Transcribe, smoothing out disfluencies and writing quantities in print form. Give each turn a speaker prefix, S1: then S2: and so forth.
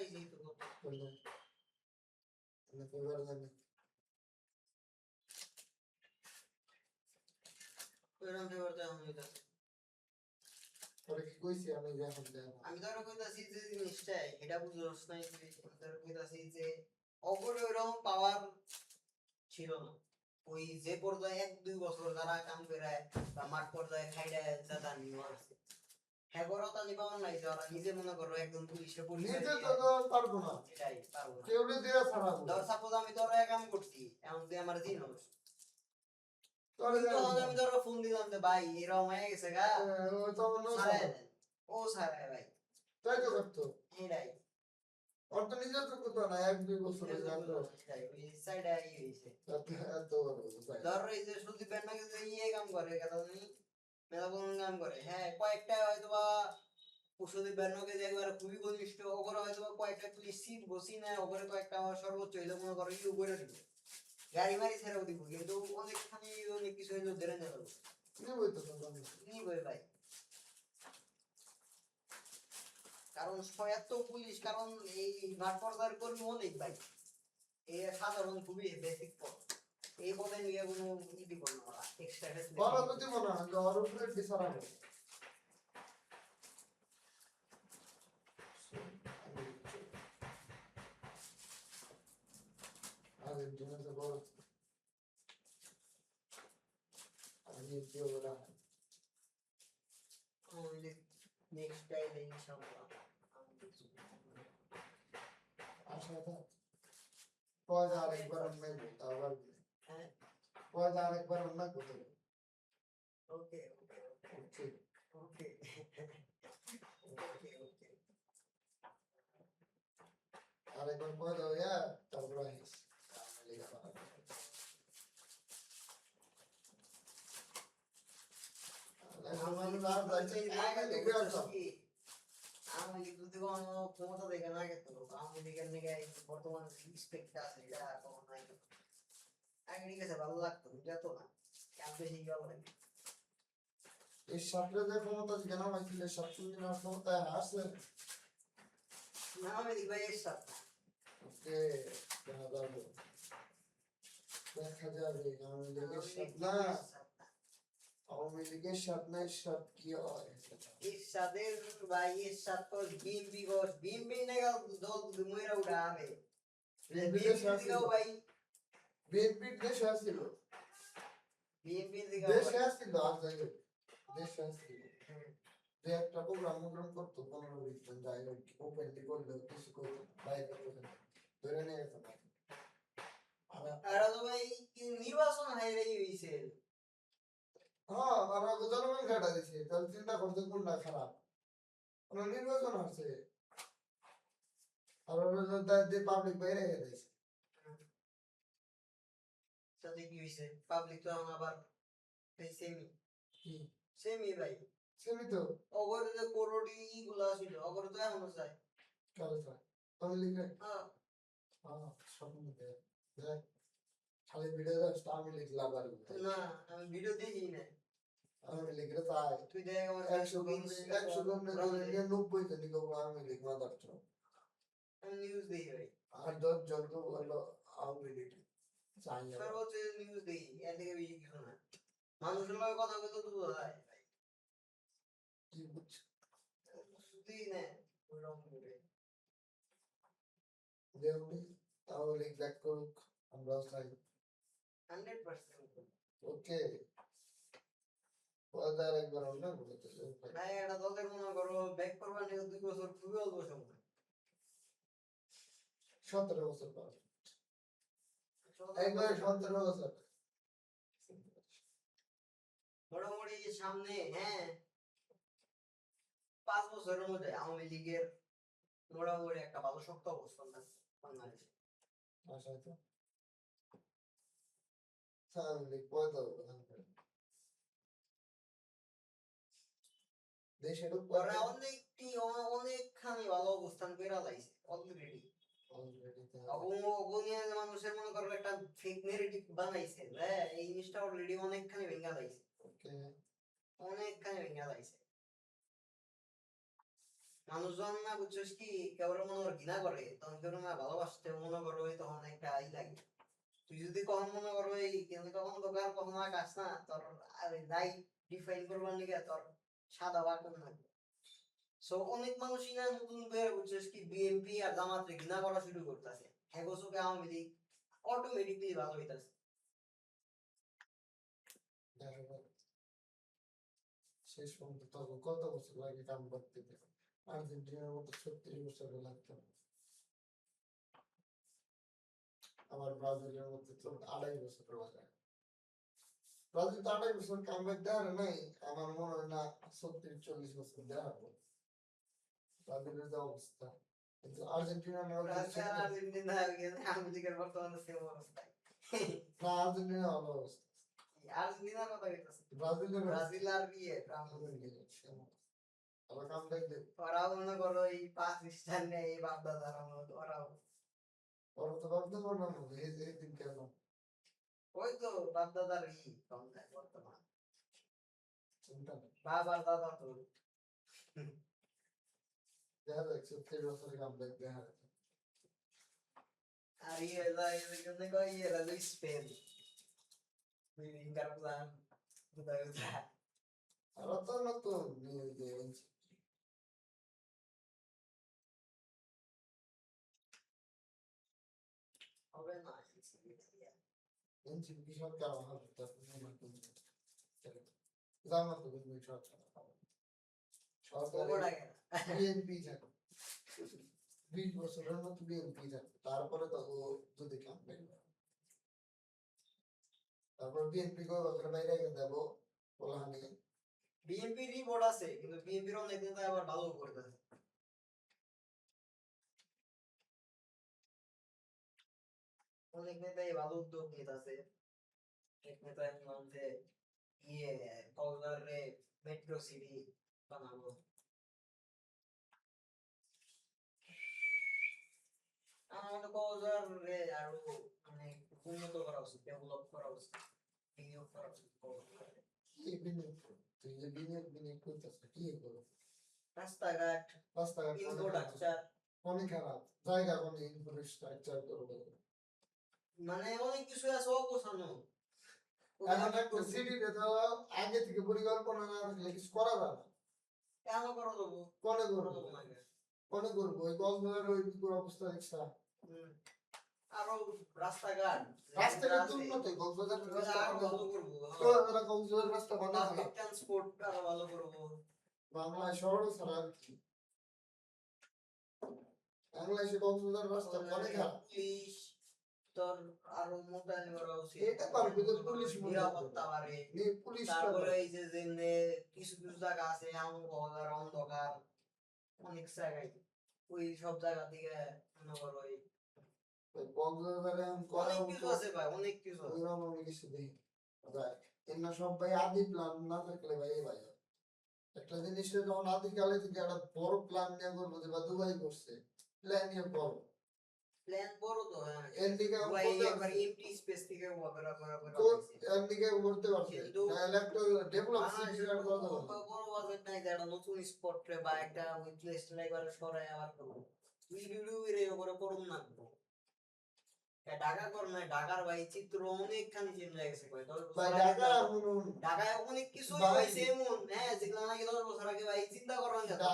S1: পাইছি তো
S2: বললে না ফেভার জানি
S1: ওইরকম ফেভার তো আমি তো
S2: পরে কি কইছি আমি যখন দেব
S1: আমি তো আর কইতাছি যে জিনিসটা এটা বুঝছস না তুই আমি তো কইতাছি যে অপরে ওইরকম পাওয়ার ছিল না ওই যে পর্যায়ে 1-2 বছর যারা কাম করে বা মাঠ পর্যায়ে খাইডা যাতা নিয়ে আসছে হ্যাঁ বড় তা নিবাও নাই যারা নিজে মনে করো একদম পুলিশে
S2: নিজে তো পারবো না
S1: এটাই পারবো না
S2: কেউ দেয়া ছাড়া
S1: ধর সাপোজ আমি তোর কাম করছি এমন তুই আমার দিন হোস
S2: তোরে
S1: আমি ধরো ফোন দিলাম যে ভাই এরকম হয়ে গেছে গা
S2: ও তো না
S1: সারাই দেন ও সারাই ভাই
S2: তাই তো করতো
S1: এটাই
S2: ওর তো নিজে তো করতো না 1-2 বছর জানতো
S1: ওই সাইডে আই হইছে
S2: এত বড়
S1: ধর এই যে সুদীপ ব্যান্ডকে যে ইয়ে কাম করে কথা জানি মেলাবন কাম করে হ্যাঁ কয়েকটা হয়তো বা সুদীপ ব্যান্ডকে যে একবার খুবই ঘনিষ্ঠ ওপরে হয়তো বা কয়েকটা পুলিশ সিট বসি না ওপরে কয়েকটা সর্বোচ্চ হইলে মনে করো ইউ করে দিব গাড়ি মারি ছেড়েও দিব কিন্তু অনেকখানি অনেক কিছু হইলেও ধরে নেব
S2: নিবই তো
S1: নিবই ভাই কারণ এত পুলিশ কারণ এই মাঠ পর্যায়ের কর্মী অনেক ভাই এই সাধারণ খুবই বেসিক পদ এই পদে নিয়ে কোনো ই দিব না ওরা এক্সট্রা
S2: বড় তো দিব না ওর উপরে বিচার হবে আগে দিনে তো বড় আগে কি ওরা
S1: আমাদের নেক্সট টাইম ইনশাআল্লাহ
S2: আশা था पौधा আরেকবার অন্য করতে আবার
S1: হ্যাঁ
S2: পয়দা আরেকবার অন্য করতে
S1: ওকে ওকে
S2: ওকে
S1: ওকে ওকে ওকে
S2: আরেকবার পয়দা হইয়া তারপর আহিস
S1: আমি যদি কোনো ক্ষমতা দেখে না গেত আমি দিকের নিকে বর্তমান রিসপেক্ট আছে এটা কখন নাই আগে ঠিক আছে ভালো লাগতো যেত না কেন বেশি ভালো লাগে
S2: এই সরকারের যে ক্ষমতা কেন পাইছিল সবচেয়ে দিন ক্ষমতা আসছে
S1: না আমি দিক ভাই এর সাথে
S2: ওকে দেখা যাবে আওয়ামী লীগের সাথে না আওয়ামী লীগের সাথে না সব কি হয়
S1: এরশাদের ভাই এরশাদ তো বিএমপি গো বিএমপি না দল মইরা উড়া আবে
S2: বিএনপি দেশে আসছিল
S1: বিএমপি
S2: দেশে আসছিল দেশে আসছিল যে একটা প্রোগ্রাম করতো 15-20 জন যাই হোক ওপেনলি করলে কিছু করে বাইরে ধরে নিয়ে গেছে
S1: আর তো ভাই নির্বাচন হাইরে হইছে
S2: হ্যাঁ আর জনগণ কাটা দিছে তাহলে চিন্তা করতে কোনটা খারাপ ওরা নির্বাচন হচ্ছে আর ওরা পাবলিক বাইরে গেছে
S1: সাথে কি হইছে পাবলিক তো আবার এই সেমি ভাই
S2: সেমি তো
S1: অগর যে কোরডি গুলা ছিল অগর তো এমন চাই
S2: কাল স্যার আমি লিখে
S1: হ্যাঁ
S2: হ্যাঁ সব দেখ দেখ খালি ভিডিও আমি লিখলাম আর
S1: না আমি ভিডিও দেখি না
S2: আমি লিখে তাই
S1: তুই দেখ আমার
S2: 100 90 জন লিখবো আমি লিখবো দরকার
S1: আমি নিউজ দেখি ভাই
S2: আর 10 জন তো বললো আমি লিখি চাই
S1: সর্বোচ্চ নিউজ দেখি এর থেকে বেশি কিছু না মানুষের লগে কথা বলতে তো ভাই
S2: কি বুঝছ
S1: শুধুই না ওইরকম করে
S2: দেউনি তাহলে ব্যাক করুক আমরা চাই
S1: 100%
S2: ওকে পয়দার একবার আমরা বলতে
S1: ভাই এটা দলের মনে করো ব্যাক করবার নিয়ে 2 বছর খুবই অল্প সময়
S2: 17 বছর পর একবার 17 বছর
S1: মোটামুটি সামনে হ্যাঁ 5 বছরের মধ্যে আওয়ামী লীগের মোটামুটি একটা ভালো শক্ত অবস্থান আছে বাংলাদেশে
S2: আশা তো তাহলে পয়দা দেশের
S1: ওরা অনেকখানি ভালো অবস্থান করে লাইছে অলরেডি মানুষের মনে করো একটা ফেক নেগেটিভ বানাইছে হ্যাঁ এই জিনিসটা অলরেডি অনেকখানি ভেঙে লাইছে অনেকখানি ভেঙে লাইছে মানুষজন না বুঝছিস কি কেবল মনে করে ঘৃণা করে তখন কেউ না ভালোবাসতে মনে করো ওই তখন একটা আই লাগে তুই যদি কখন মনে করো এই কিন্তু তখন তোকে আর কখনো আকাশ না তোর লাইফ ডিফাইন করবার নিকে তোর সাদা বা কোন লাগবে সো অনেক মানুষই না নতুন বের বুঝছিস কি বিএনপি আর জামাতে ঘৃণা করা শুরু করতেছে হ্যাঁ গোসুকে আওয়ামী লীগ অটোমেটিকলি ভালো হইতাছে
S2: দেখা যাক শেষ পর্যন্ত তবে কত বছর লাগে কাম করতে আর্জেন্টিনার মতো 36 বছর লাগতো আবার ব্রাজিলের মধ্যে তো 2.5 বছর লাগে ব্রাজিল তো 2.5 বছর কাম দেওয়ার নাই আমার মনে হয় না 36-40 বছর দেওয়া হবে ব্রাজিলের যে অবস্থা কিন্তু আর্জেন্টিনা না
S1: ব্রাজিল আর আর্জেন্টিনা আওয়ামী লীগের বর্তমানে সেম অবস্থায়
S2: আর্জেন্টিনা ভালো অবস্থা
S1: আর্জেন্টিনার কথা কইতাছে
S2: ব্রাজিলের
S1: ব্রাজিল আর ফ্রান্স
S2: আবার কাম দেখলে
S1: ওরাও মনে করো এই পাকিস্তান নেই এই বাপদাদার মতো ওরাও
S2: ওরা তো ভাবতে পারলো না এই যে দিন কেন
S1: ওই তো বাপদাদার কম দেয় বর্তমান
S2: চিন্তা নেই
S1: বাবার দাদা তো
S2: দেখা যাক 36 বছরে কাম দেখা যাক
S1: আর এজন্য কই এরা তো স্পেন উইঙ্গার প্ল্যান কোথায় কোথায়
S2: আর তো নতুন নিউজ
S1: হবে না
S2: এনসিপি সরকার হবে জামাত তো কিন্তু সরকার সরকার
S1: ওটা কেন
S2: বিএনপি থাকে 20 বছরের মতো বিএনপি থাকে তারপরে তো ও যদি কাম তারপর বিএনপি কো বছর বাইরে গিয়ে দেবো বলহানি
S1: বিএনপি রিপোর্ট আছে কিন্তু বিএনপির অনেক নেতা আবার ভালো করতেছে অনেক নেতাই ভালো উদ্যোগ নিতেছে এক নেতা এমন যে ইয়ে কক্সবাজারে মেট্রো সিটি বানাবো আমার মতে কক্সবাজারে আরো মানে উন্নত করা উচিত ডেভেলপ করা উচিত বিনিয়োগ করা উচিত কক্সবাজারে।
S2: কি বিনিয়োগ তুই যে বিনিয়োগ করতেছ কি করো
S1: রাস্তাঘাট
S2: রাস্তাঘাট
S1: ইনফ্রাস্ট্রাকচার
S2: অনেক খারাপ জায়গা অনেক ইনফ্রাস্ট্রাকচার করবো
S1: মানে অনেক কিছু আছে অগোছানো
S2: এখন একটা সিটিতে তো আগে থেকে পরিকল্পনা না থাকলে কিছু করা যায় না
S1: কেন করে দেবো
S2: কোনে
S1: করে
S2: করবো
S1: দেবো না
S2: কোনে করবো ওই কক্সবাজারের ওই পুরো অবস্থা দেখছা
S1: আরো রাস্তাঘাট
S2: রাস্তাঘাট তো উন্নত কক্সবাজারের রাস্তা
S1: আরো
S2: ভালো
S1: ভালো করবো
S2: তো এরা কক্সবাজারের রাস্তা ভালো
S1: পাবলিক ট্রান্সপোর্ট আরো ভালো করবো
S2: বাংলায় শহর ছাড়া আর কি বাংলাদেশে কক্সবাজারের রাস্তা অনেক খারাপ
S1: পুলিশ তোর আরো মোতায়েন করা উচিত
S2: এটা পারবে তো পুলিশ
S1: নিরাপত্তা বাড়ে
S2: পুলিশ
S1: তারপরে এই যে কিছু কিছু জায়গা আছে এমন কক্সবাজার অন্ধকার অনেক জায়গায় ওই সব জায়গা থেকে মনে করো
S2: কক্সবাজারে
S1: অনেক কিছু আছে ভাই অনেক কিছু আছে
S2: ওইরকম আমি কিছু দেখি ভাই এমন সব ভাই আদি প্ল্যান না থাকলে ভাই ভাই একটা জিনিসটা যখন আদিকালে থেকে একটা বড় প্ল্যান নিয়ে করবো যে বা দুবাই করছে প্ল্যান নিয়ে বড়
S1: প্ল্যান বড় তো হ্যাঁ
S2: এর দিকে
S1: ভাই একবার এমটি স্পেস থেকে ওয়াবেরা করা
S2: এর দিকে করতে পারছে
S1: কিন্তু
S2: তাহলে একটা ডেভেলপ সিটি আর কথা বলবো
S1: বড় বাজেট নাই যে একটা নতুন স্পট রে বা একটা ওই প্লেস একবার সরাই আবার করবো ভিডিও এর উপরে করুন না ঢাকা কর না ঢাকার ভাই চিত্র অনেকখানি চেঞ্জ হয়ে গেছে কয়
S2: ভাই ঢাকা
S1: ঢাকায় অনেক কিছু
S2: ভাই,
S1: হয়েছে এমন হ্যাঁ যেগুলো নাকি 10 বছর আগে ভাই চিন্তা করার
S2: ঢাকা